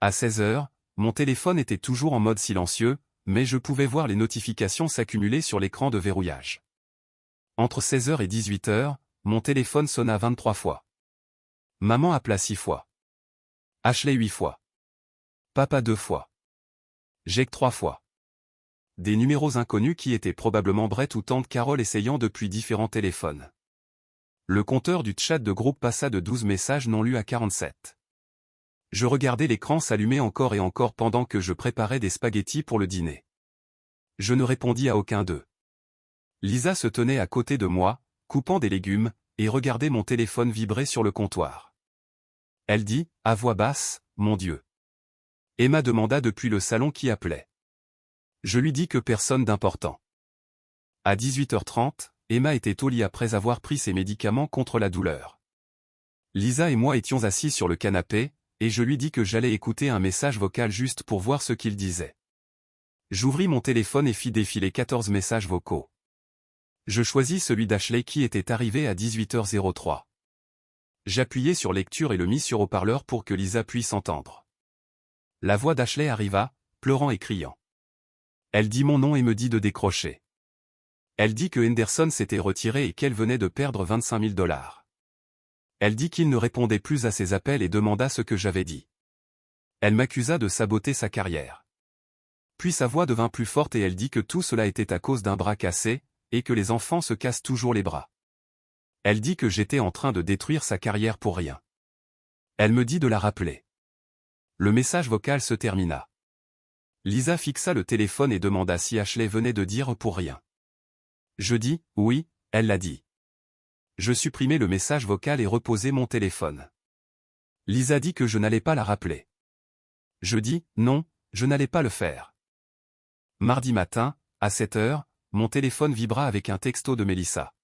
À 16h, mon téléphone était toujours en mode silencieux, mais je pouvais voir les notifications s'accumuler sur l'écran de verrouillage. Entre 16h et 18h, mon téléphone sonna 23 fois. Maman appela 6 fois. Ashley 8 fois. Papa 2 fois. Jake 3 fois. Des numéros inconnus qui étaient probablement Brett ou tante Carole essayant depuis différents téléphones. Le compteur du chat de groupe passa de 12 messages non lus à 47. Je regardais l'écran s'allumer encore et encore pendant que je préparais des spaghettis pour le dîner. Je ne répondis à aucun d'eux. Lisa se tenait à côté de moi, coupant des légumes, et regardait mon téléphone vibrer sur le comptoir. Elle dit, à voix basse, « Mon Dieu !» Emma demanda depuis le salon qui appelait. Je lui dis que personne d'important. À 18h30, Emma était au lit après avoir pris ses médicaments contre la douleur. Lisa et moi étions assis sur le canapé, et je lui dis que j'allais écouter un message vocal juste pour voir ce qu'il disait. J'ouvris mon téléphone et fis défiler 14 messages vocaux. Je choisis celui d'Ashley qui était arrivé à 18h03. J'appuyai sur lecture et le mis sur haut-parleur pour que Lisa puisse entendre. La voix d'Ashley arriva, pleurant et criant. Elle dit mon nom et me dit de décrocher. Elle dit que Henderson s'était retiré et qu'elle venait de perdre 25 000 $. Elle dit qu'il ne répondait plus à ses appels et demanda ce que j'avais dit. Elle m'accusa de saboter sa carrière. Puis sa voix devint plus forte et elle dit que tout cela était à cause d'un bras cassé, et que les enfants se cassent toujours les bras. Elle dit que j'étais en train de détruire sa carrière pour rien. Elle me dit de la rappeler. Le message vocal se termina. Lisa fixa le téléphone et demanda si Ashley venait de dire pour rien. Je dis, oui, elle l'a dit. Je supprimai le message vocal et reposai mon téléphone. Lisa dit que je n'allais pas la rappeler. Je dis, non, je n'allais pas le faire. Mardi matin, à 7h, mon téléphone vibra avec un texto de Melissa.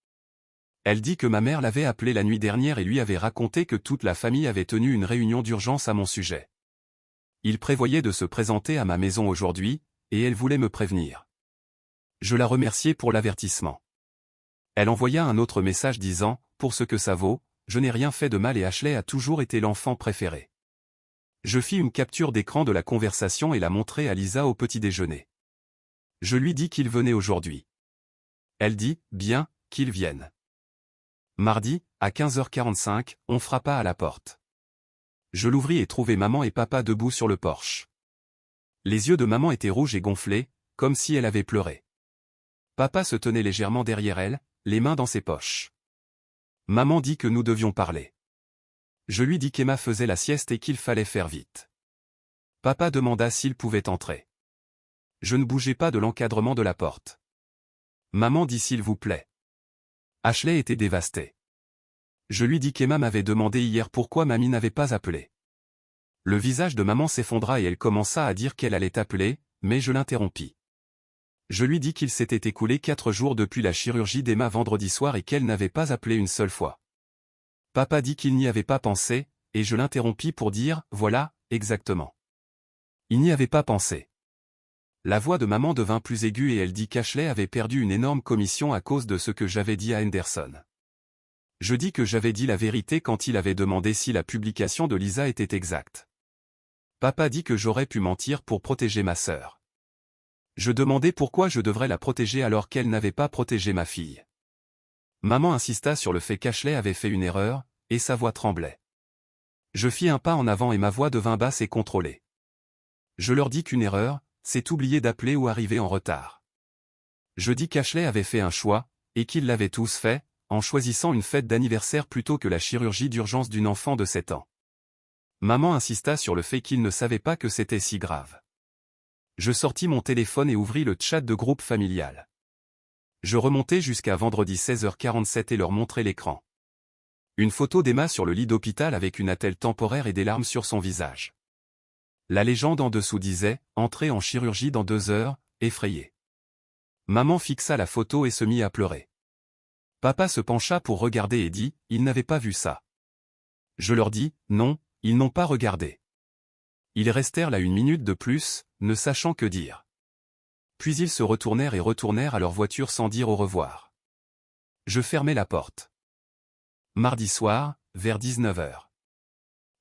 Elle dit que ma mère l'avait appelé la nuit dernière et lui avait raconté que toute la famille avait tenu une réunion d'urgence à mon sujet. Il prévoyait de se présenter à ma maison aujourd'hui, et elle voulait me prévenir. Je la remerciai pour l'avertissement. Elle envoya un autre message disant « Pour ce que ça vaut, je n'ai rien fait de mal et Ashley a toujours été l'enfant préféré. » Je fis une capture d'écran de la conversation et la montrai à Lisa au petit déjeuner. Je lui dis qu'il venait aujourd'hui. Elle dit « Bien, qu'il vienne. » Mardi, à 15h45, on frappa à la porte. Je l'ouvris et trouvai maman et papa debout sur le porche. Les yeux de maman étaient rouges et gonflés, comme si elle avait pleuré. Papa se tenait légèrement derrière elle, les mains dans ses poches. Maman dit que nous devions parler. Je lui dis qu'Emma faisait la sieste et qu'il fallait faire vite. Papa demanda s'il pouvait entrer. Je ne bougeais pas de l'encadrement de la porte. Maman dit s'il vous plaît. Ashley était dévastée. Je lui dis qu'Emma m'avait demandé hier pourquoi mamie n'avait pas appelé. Le visage de maman s'effondra et elle commença à dire qu'elle allait appeler, mais je l'interrompis. Je lui dis qu'il s'était écoulé 4 jours depuis la chirurgie d'Emma vendredi soir et qu'elle n'avait pas appelé une seule fois. Papa dit qu'il n'y avait pas pensé, et je l'interrompis pour dire « Voilà, exactement. » Il n'y avait pas pensé. La voix de maman devint plus aiguë et elle dit qu'Ashley avait perdu une énorme commission à cause de ce que j'avais dit à Henderson. Je dis que j'avais dit la vérité quand il avait demandé si la publication de Lisa était exacte. Papa dit que j'aurais pu mentir pour protéger ma sœur. Je demandais pourquoi je devrais la protéger alors qu'elle n'avait pas protégé ma fille. Maman insista sur le fait qu'Ashley avait fait une erreur, et sa voix tremblait. Je fis un pas en avant et ma voix devint basse et contrôlée. Je leur dis qu'une erreur, c'est oublier d'appeler ou arriver en retard. Je dis qu'Ashley avait fait un choix, et qu'ils l'avaient tous fait, en choisissant une fête d'anniversaire plutôt que la chirurgie d'urgence d'une enfant de 7 ans. Maman insista sur le fait qu'ils ne savaient pas que c'était si grave. Je sortis mon téléphone et ouvris le chat de groupe familial. Je remontai jusqu'à vendredi 16h47 et leur montrai l'écran. Une photo d'Emma sur le lit d'hôpital avec une attelle temporaire et des larmes sur son visage. La légende en dessous disait « Entrée en chirurgie dans 2 heures, effrayée ». Maman fixa la photo et se mit à pleurer. Papa se pencha pour regarder et dit « Ils n'avaient pas vu ça ». Je leur dis « Non, ils n'ont pas regardé ». Ils restèrent là 1 minute de plus, ne sachant que dire. Puis ils se retournèrent et retournèrent à leur voiture sans dire au revoir. Je fermai la porte. Mardi soir, vers 19h.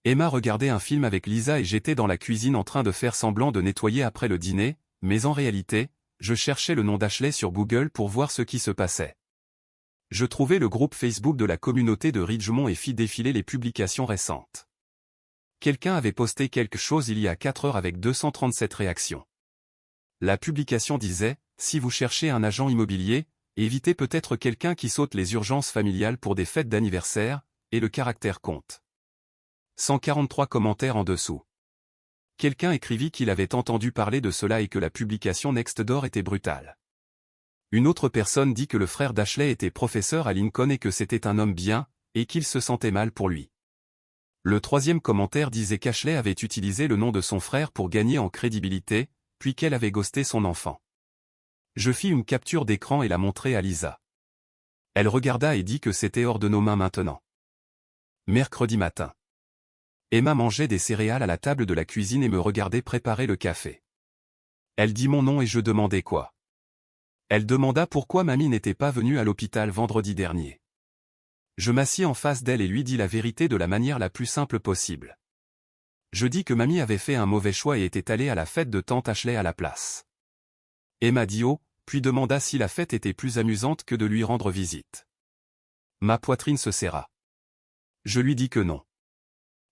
Emma regardait un film avec Lisa et j'étais dans la cuisine en train de faire semblant de nettoyer après le dîner, mais en réalité, je cherchais le nom d'Ashley sur Google pour voir ce qui se passait. Je trouvai le groupe Facebook de la communauté de Ridgemont et fis défiler les publications récentes. Quelqu'un avait posté quelque chose il y a 4 heures avec 237 réactions. La publication disait « Si vous cherchez un agent immobilier, évitez peut-être quelqu'un qui saute les urgences familiales pour des fêtes d'anniversaire, et le caractère compte. » 143 commentaires en dessous. Quelqu'un écrivit qu'il avait entendu parler de cela et que la publication Nextdoor était brutale. Une autre personne dit que le frère d'Ashley était professeur à Lincoln et que c'était un homme bien, et qu'il se sentait mal pour lui. Le 3e commentaire disait qu'Ashley avait utilisé le nom de son frère pour gagner en crédibilité, puis qu'elle avait ghosté son enfant. Je fis une capture d'écran et la montrai à Lisa. Elle regarda et dit que c'était hors de nos mains maintenant. Mercredi matin. Emma mangeait des céréales à la table de la cuisine et me regardait préparer le café. Elle dit mon nom et je demandais quoi. Elle demanda pourquoi mamie n'était pas venue à l'hôpital vendredi dernier. Je m'assis en face d'elle et lui dis la vérité de la manière la plus simple possible. Je dis que mamie avait fait un mauvais choix et était allée à la fête de tante Ashley à la place. Emma dit oh, puis demanda si la fête était plus amusante que de lui rendre visite. Ma poitrine se serra. Je lui dis que non.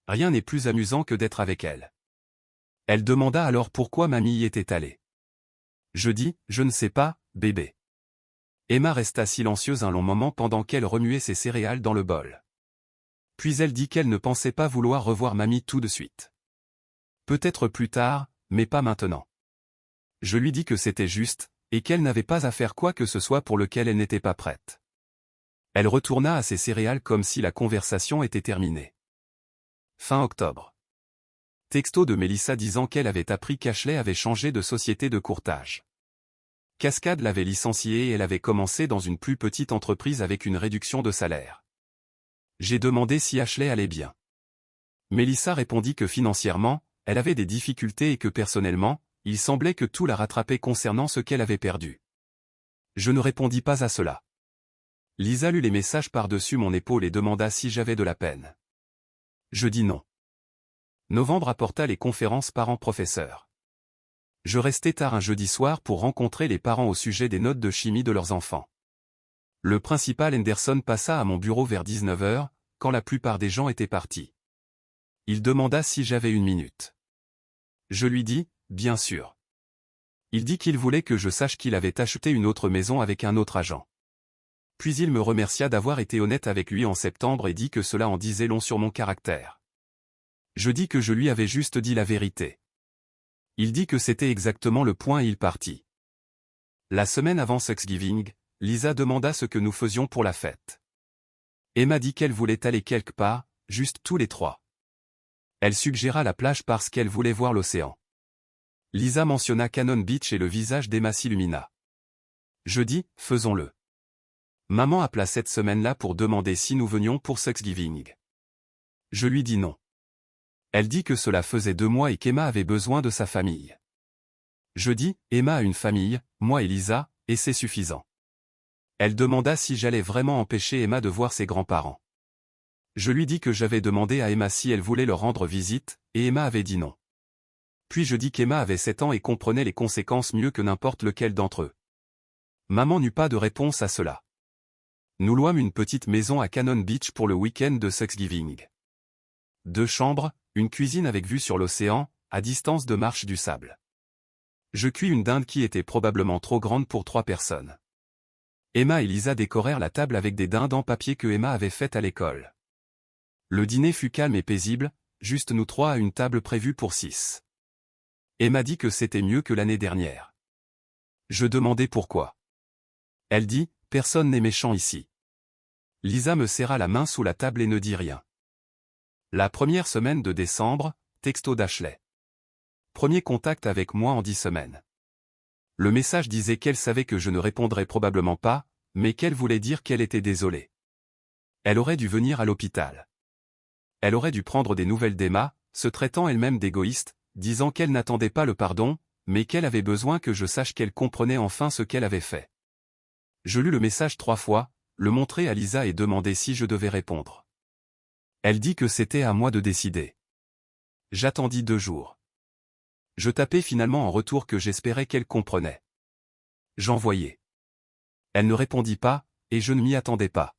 Rien n'est plus amusant que d'être avec elle. Elle demanda alors pourquoi mamie y était allée. Je dis, je ne sais pas, bébé. Emma resta silencieuse un long moment pendant qu'elle remuait ses céréales dans le bol. Puis elle dit qu'elle ne pensait pas vouloir revoir mamie tout de suite. Peut-être plus tard, mais pas maintenant. Je lui dis que c'était juste, et qu'elle n'avait pas à faire quoi que ce soit pour lequel elle n'était pas prête. Elle retourna à ses céréales comme si la conversation était terminée. Fin octobre. Texto de Mélissa disant qu'elle avait appris qu'Ashley avait changé de société de courtage. Cascade l'avait licenciée et elle avait commencé dans une plus petite entreprise avec une réduction de salaire. J'ai demandé si Ashley allait bien. Mélissa répondit que financièrement, elle avait des difficultés et que personnellement, il semblait que tout la rattrapait concernant ce qu'elle avait perdu. Je ne répondis pas à cela. Lisa lut les messages par-dessus mon épaule et demanda si j'avais de la peine. Je dis non. Novembre apporta les conférences parents-professeurs. Je restai tard un jeudi soir pour rencontrer les parents au sujet des notes de chimie de leurs enfants. Le principal Henderson passa à mon bureau vers 19 h, quand la plupart des gens étaient partis. Il demanda si j'avais une minute. Je lui dis, bien sûr. Il dit qu'il voulait que je sache qu'il avait acheté une autre maison avec un autre agent. Puis il me remercia d'avoir été honnête avec lui en septembre et dit que cela en disait long sur mon caractère. Je dis que je lui avais juste dit la vérité. Il dit que c'était exactement le point et il partit. La semaine avant Thanksgiving, Lisa demanda ce que nous faisions pour la fête. Emma dit qu'elle voulait aller quelque part, juste tous les trois. Elle suggéra la plage parce qu'elle voulait voir l'océan. Lisa mentionna Cannon Beach et le visage d'Emma s'illumina. Je dis, faisons-le. Maman appela cette semaine-là pour demander si nous venions pour Thanksgiving. Je lui dis non. Elle dit que cela faisait 2 mois et qu'Emma avait besoin de sa famille. Je dis, Emma a une famille, moi et Lisa, et c'est suffisant. Elle demanda si j'allais vraiment empêcher Emma de voir ses grands-parents. Je lui dis que j'avais demandé à Emma si elle voulait leur rendre visite, et Emma avait dit non. Puis je dis qu'Emma avait 7 ans et comprenait les conséquences mieux que n'importe lequel d'entre eux. Maman n'eut pas de réponse à cela. Nous louâmes une petite maison à Cannon Beach pour le week-end de Thanksgiving. 2 chambres, une cuisine avec vue sur l'océan, à distance de marche du sable. Je cuis une dinde qui était probablement trop grande pour 3 personnes. Emma et Lisa décorèrent la table avec des dindes en papier que Emma avait faites à l'école. Le dîner fut calme et paisible, juste nous 3 à une table prévue pour 6. Emma dit que c'était mieux que l'année dernière. Je demandai pourquoi. Elle dit, personne n'est méchant ici. Lisa me serra la main sous la table et ne dit rien. La première semaine de décembre, texto d'Ashley. Premier contact avec moi en 10 semaines. Le message disait qu'elle savait que je ne répondrais probablement pas, mais qu'elle voulait dire qu'elle était désolée. Elle aurait dû venir à l'hôpital. Elle aurait dû prendre des nouvelles d'Emma, se traitant elle-même d'égoïste, disant qu'elle n'attendait pas le pardon, mais qu'elle avait besoin que je sache qu'elle comprenait enfin ce qu'elle avait fait. Je lus le message 3 fois, le montrai à Lisa et demandai si je devais répondre. Elle dit que c'était à moi de décider. J'attendis 2 jours. Je tapai finalement en retour que j'espérais qu'elle comprenait. J'envoyai. Elle ne répondit pas, et je ne m'y attendais pas.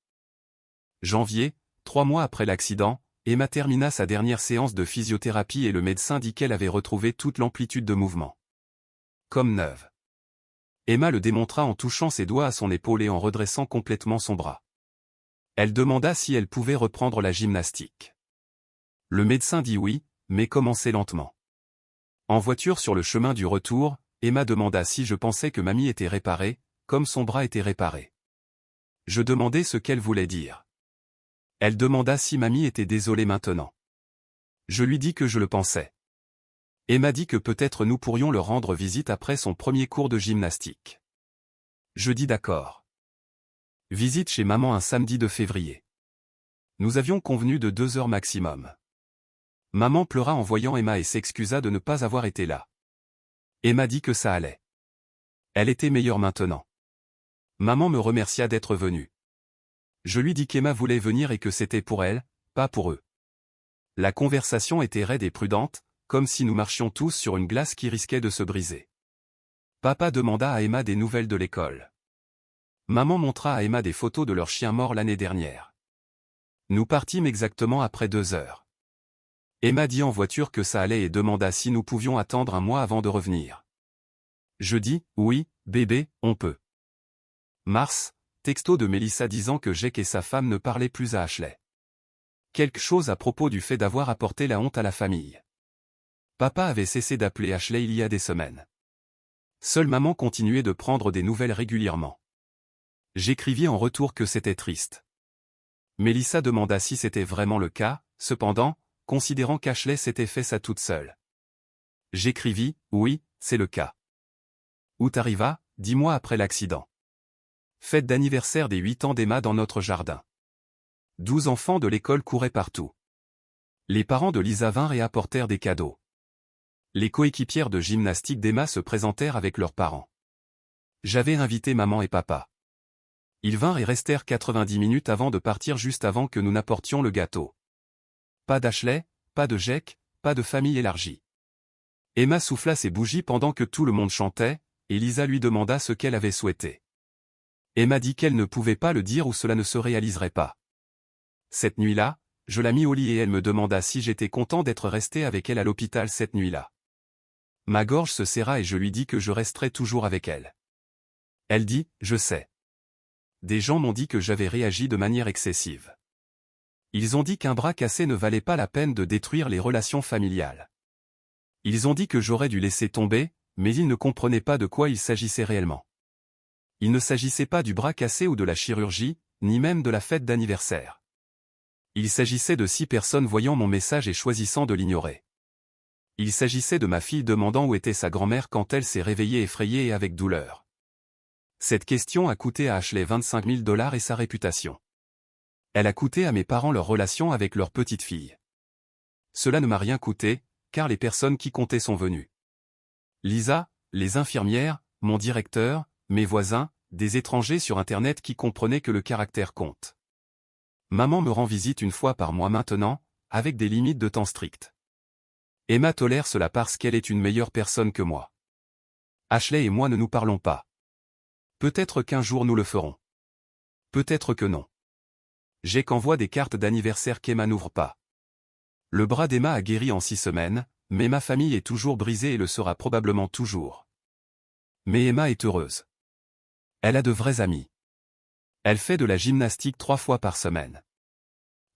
Janvier, 3 mois après l'accident, Emma termina sa dernière séance de physiothérapie et le médecin dit qu'elle avait retrouvé toute l'amplitude de mouvement. Comme neuve. Emma le démontra en touchant ses doigts à son épaule et en redressant complètement son bras. Elle demanda si elle pouvait reprendre la gymnastique. Le médecin dit oui, mais commençait lentement. En voiture sur le chemin du retour, Emma demanda si je pensais que mamie était réparée, comme son bras était réparé. Je demandai ce qu'elle voulait dire. Elle demanda si mamie était désolée maintenant. Je lui dis que je le pensais. Emma dit que peut-être nous pourrions leur rendre visite après son premier cours de gymnastique. Je dis d'accord. Visite chez maman un samedi de février. Nous avions convenu de 2 heures maximum. Maman pleura en voyant Emma et s'excusa de ne pas avoir été là. Emma dit que ça allait. Elle était meilleure maintenant. Maman me remercia d'être venue. Je lui dis qu'Emma voulait venir et que c'était pour elle, pas pour eux. La conversation était raide et prudente, comme si nous marchions tous sur une glace qui risquait de se briser. Papa demanda à Emma des nouvelles de l'école. Maman montra à Emma des photos de leur chien mort l'année dernière. Nous partîmes exactement après 2 heures. Emma dit en voiture que ça allait et demanda si nous pouvions attendre 1 mois avant de revenir. Je dis, oui, bébé, on peut. Mars, texto de Melissa disant que Jake et sa femme ne parlaient plus à Ashley. Quelque chose à propos du fait d'avoir apporté la honte à la famille. Papa avait cessé d'appeler Ashley il y a des semaines. Seule maman continuait de prendre des nouvelles régulièrement. J'écrivis en retour que c'était triste. Melissa demanda si c'était vraiment le cas, cependant, considérant qu'Ashley s'était fait ça toute seule. J'écrivis, oui, c'est le cas. Août arriva, 10 mois après l'accident. Fête d'anniversaire des 8 ans d'Emma dans notre jardin. 12 enfants de l'école couraient partout. Les parents de Lisa vinrent et apportèrent des cadeaux. Les coéquipières de gymnastique d'Emma se présentèrent avec leurs parents. J'avais invité maman et papa. Ils vinrent et restèrent 90 minutes avant de partir juste avant que nous n'apportions le gâteau. Pas d'Ashley, pas de Jake, pas de famille élargie. Emma souffla ses bougies pendant que tout le monde chantait, et Lisa lui demanda ce qu'elle avait souhaité. Emma dit qu'elle ne pouvait pas le dire ou cela ne se réaliserait pas. Cette nuit-là, je la mis au lit et elle me demanda si j'étais content d'être resté avec elle à l'hôpital cette nuit-là. Ma gorge se serra et je lui dis que je resterais toujours avec elle. Elle dit, je sais. Des gens m'ont dit que j'avais réagi de manière excessive. Ils ont dit qu'un bras cassé ne valait pas la peine de détruire les relations familiales. Ils ont dit que j'aurais dû laisser tomber, mais ils ne comprenaient pas de quoi il s'agissait réellement. Il ne s'agissait pas du bras cassé ou de la chirurgie, ni même de la fête d'anniversaire. Il s'agissait de 6 personnes voyant mon message et choisissant de l'ignorer. Il s'agissait de ma fille demandant où était sa grand-mère quand elle s'est réveillée effrayée et avec douleur. Cette question a coûté à Ashley $25 000 et sa réputation. Elle a coûté à mes parents leur relation avec leur petite fille. Cela ne m'a rien coûté, car les personnes qui comptaient sont venues. Lisa, les infirmières, mon directeur, mes voisins, des étrangers sur Internet qui comprenaient que le caractère compte. Maman me rend visite une fois par mois maintenant, avec des limites de temps strictes. Emma tolère cela parce qu'elle est une meilleure personne que moi. Ashley et moi ne nous parlons pas. Peut-être qu'un jour nous le ferons. Peut-être que non. Jake envoie des cartes d'anniversaire qu'Emma n'ouvre pas. Le bras d'Emma a guéri en 6 semaines, mais ma famille est toujours brisée et le sera probablement toujours. Mais Emma est heureuse. Elle a de vrais amis. Elle fait de la gymnastique 3 fois par semaine.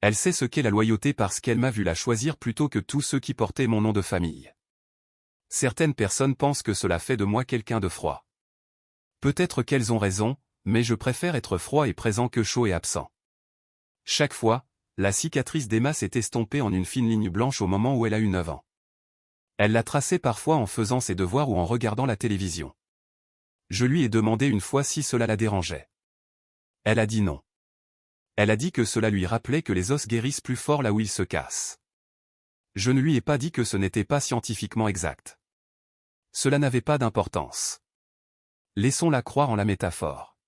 Elle sait ce qu'est la loyauté parce qu'elle m'a vu la choisir plutôt que tous ceux qui portaient mon nom de famille. Certaines personnes pensent que cela fait de moi quelqu'un de froid. Peut-être qu'elles ont raison, mais je préfère être froid et présent que chaud et absent. Chaque fois, la cicatrice d'Emma s'est estompée en une fine ligne blanche au moment où elle a eu 9 ans. Elle l'a tracée parfois en faisant ses devoirs ou en regardant la télévision. Je lui ai demandé une fois si cela la dérangeait. Elle a dit non. Elle a dit que cela lui rappelait que les os guérissent plus fort là où ils se cassent. Je ne lui ai pas dit que ce n'était pas scientifiquement exact. Cela n'avait pas d'importance. Laissons-la croire en la métaphore.